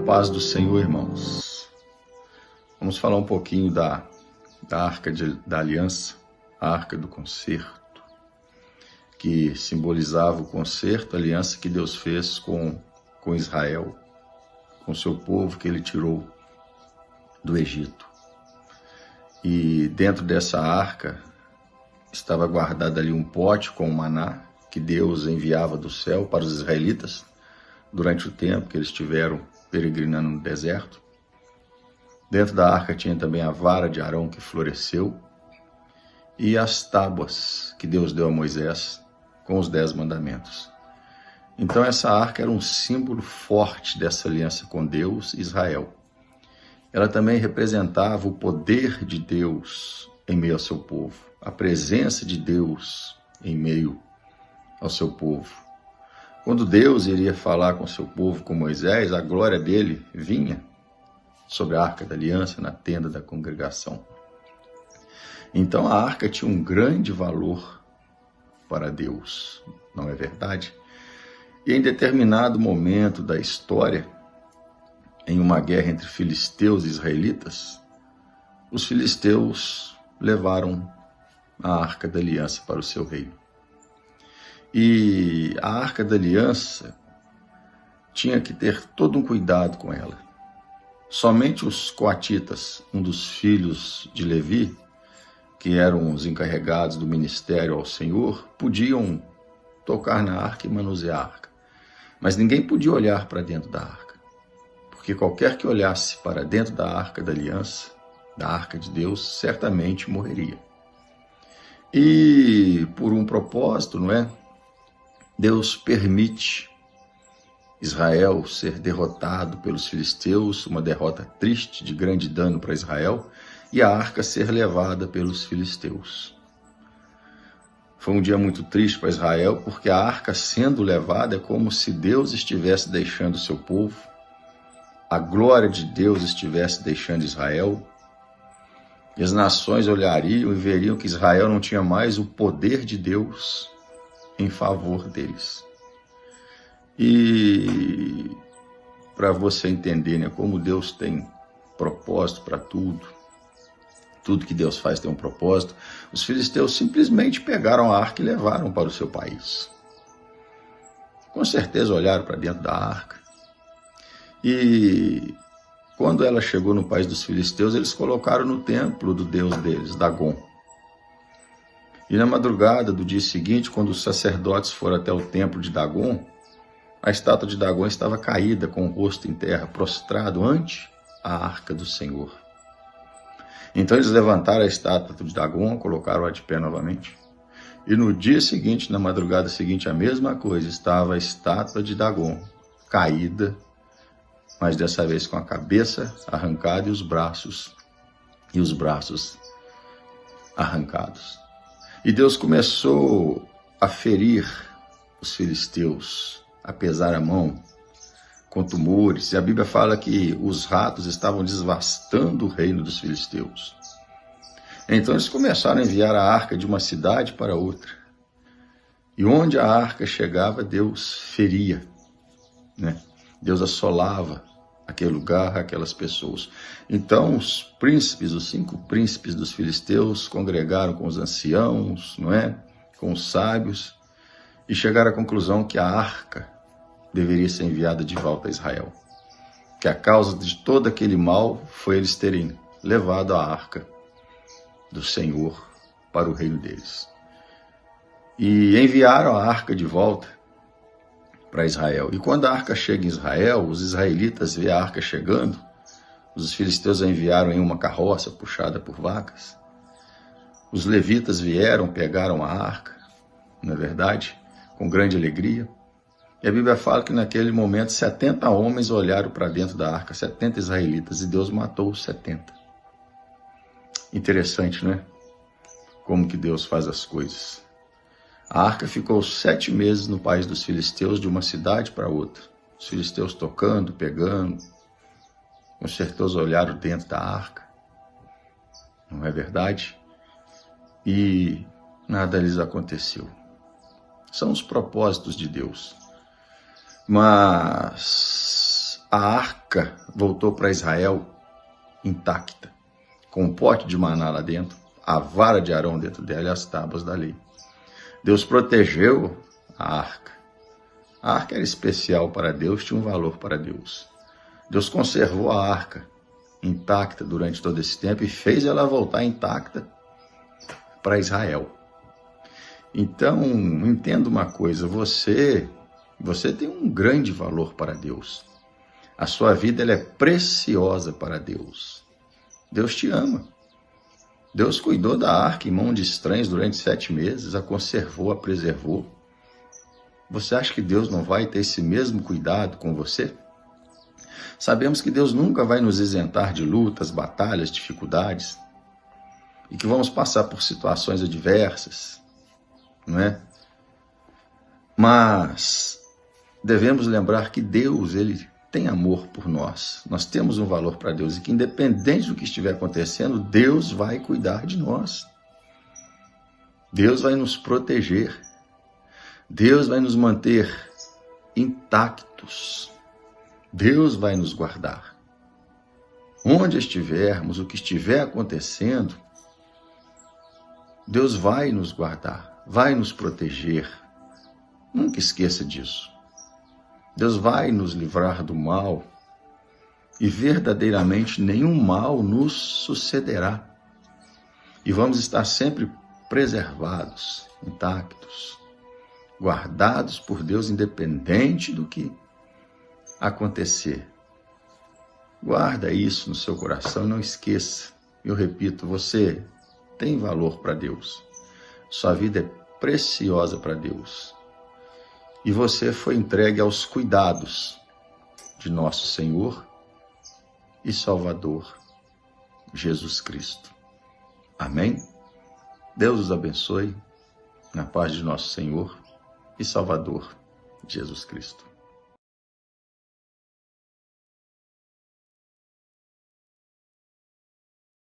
paz do Senhor, irmãos. Vamos falar um pouquinho da Arca da Aliança, a Arca do Concerto, que simbolizava o concerto, a aliança que Deus fez com Israel, com o seu povo que ele tirou do Egito. E dentro dessa arca estava guardado ali um pote com maná que Deus enviava do céu para os israelitas durante o tempo que eles estiveram peregrinando no deserto. Dentro da arca tinha também a vara de Arão que floresceu e as tábuas que Deus deu a Moisés com os 10 mandamentos. Então essa arca era um símbolo forte dessa aliança com Deus e Israel. Ela também representava o poder de Deus em meio ao seu povo, a presença de Deus em meio ao seu povo. Quando Deus iria falar com o seu povo, com Moisés, a glória dele vinha sobre a Arca da Aliança, na tenda da congregação. Então a arca tinha um grande valor para Deus, não é verdade? E em determinado momento da história, em uma guerra entre filisteus e israelitas, os filisteus levaram a Arca da Aliança para o seu reino. E a Arca da Aliança tinha que ter todo um cuidado com ela. Somente os coatitas, um dos filhos de Levi, que eram os encarregados do ministério ao Senhor, podiam tocar na arca e manusear a arca. Mas ninguém podia olhar para dentro da arca, porque qualquer que olhasse para dentro da Arca da Aliança, da Arca de Deus, certamente morreria. E por um propósito, não é? Deus permite Israel ser derrotado pelos filisteus, uma derrota triste, de grande dano para Israel, e a arca ser levada pelos filisteus. Foi um dia muito triste para Israel, porque a arca sendo levada é como se Deus estivesse deixando o seu povo, a glória de Deus estivesse deixando Israel, e as nações olhariam e veriam que Israel não tinha mais o poder de Deus em favor deles. E para você entender, né, como Deus tem propósito para tudo que Deus faz tem um propósito, os filisteus simplesmente pegaram a arca e levaram para o seu país. Com certeza olharam para dentro da arca. E quando ela chegou no país dos filisteus, eles colocaram no templo do deus deles, Dagon. E na madrugada do dia seguinte, quando os sacerdotes foram até o templo de Dagon, a estátua de Dagon estava caída, com o rosto em terra, prostrado ante a arca do Senhor. Então eles levantaram a estátua de Dagon, colocaram-a de pé novamente. E no dia seguinte, na madrugada seguinte, a mesma coisa, estava a estátua de Dagon, caída, mas dessa vez com a cabeça arrancada e os braços arrancados. E Deus começou a ferir os filisteus, a pesar a mão, com tumores. E a Bíblia fala que os ratos estavam devastando o reino dos filisteus. Então eles começaram a enviar a arca de uma cidade para outra. E onde a arca chegava, Deus feria, né? Deus assolava aquele lugar, aquelas pessoas. Então os 5 príncipes dos filisteus congregaram com os anciãos, não é? Com os sábios, e chegaram à conclusão que a arca deveria ser enviada de volta a Israel. Que a causa de todo aquele mal foi eles terem levado a arca do Senhor para o reino deles. E enviaram a arca de volta para Israel. E quando a arca chega em Israel, os israelitas veem a arca chegando, os filisteus a enviaram em uma carroça puxada por vacas. Os levitas vieram, pegaram a arca, não é verdade? Com grande alegria. E a Bíblia fala que naquele momento 70 homens olharam para dentro da arca, 70 israelitas, e Deus matou os 70. Interessante, né? Como que Deus faz as coisas. A arca ficou 7 meses no país dos filisteus, de uma cidade para outra. Os filisteus tocando, pegando. Os filisteus olharam dentro da arca. Não é verdade? E nada lhes aconteceu. São os propósitos de Deus. Mas a arca voltou para Israel intacta, com um pote de maná lá dentro, a vara de Arão dentro dela e as tábuas da lei. Deus protegeu a arca. A arca era especial para Deus, tinha um valor para Deus. Deus conservou a arca intacta durante todo esse tempo e fez ela voltar intacta para Israel. Então, entenda uma coisa, você tem um grande valor para Deus. A sua vida ela é preciosa para Deus. Deus te ama. Deus cuidou da arca em mão de estranhos durante 7 meses, a conservou, a preservou. Você acha que Deus não vai ter esse mesmo cuidado com você? Sabemos que Deus nunca vai nos isentar de lutas, batalhas, dificuldades, e que vamos passar por situações adversas, não é? Mas devemos lembrar que Deus, Ele tem amor por nós. Nós temos um valor para Deus e que independente do que estiver acontecendo, Deus vai cuidar de nós. Deus vai nos proteger. Deus vai nos manter intactos. Deus vai nos guardar. Onde estivermos, o que estiver acontecendo, Deus vai nos guardar, vai nos proteger. Nunca esqueça disso. Deus vai nos livrar do mal e verdadeiramente nenhum mal nos sucederá. E vamos estar sempre preservados, intactos, guardados por Deus, independente do que acontecer. Guarda isso no seu coração, não esqueça. Eu repito, você tem valor para Deus. Sua vida é preciosa para Deus. E você foi entregue aos cuidados de nosso Senhor e Salvador, Jesus Cristo. Amém? Deus os abençoe, na paz de nosso Senhor e Salvador, Jesus Cristo.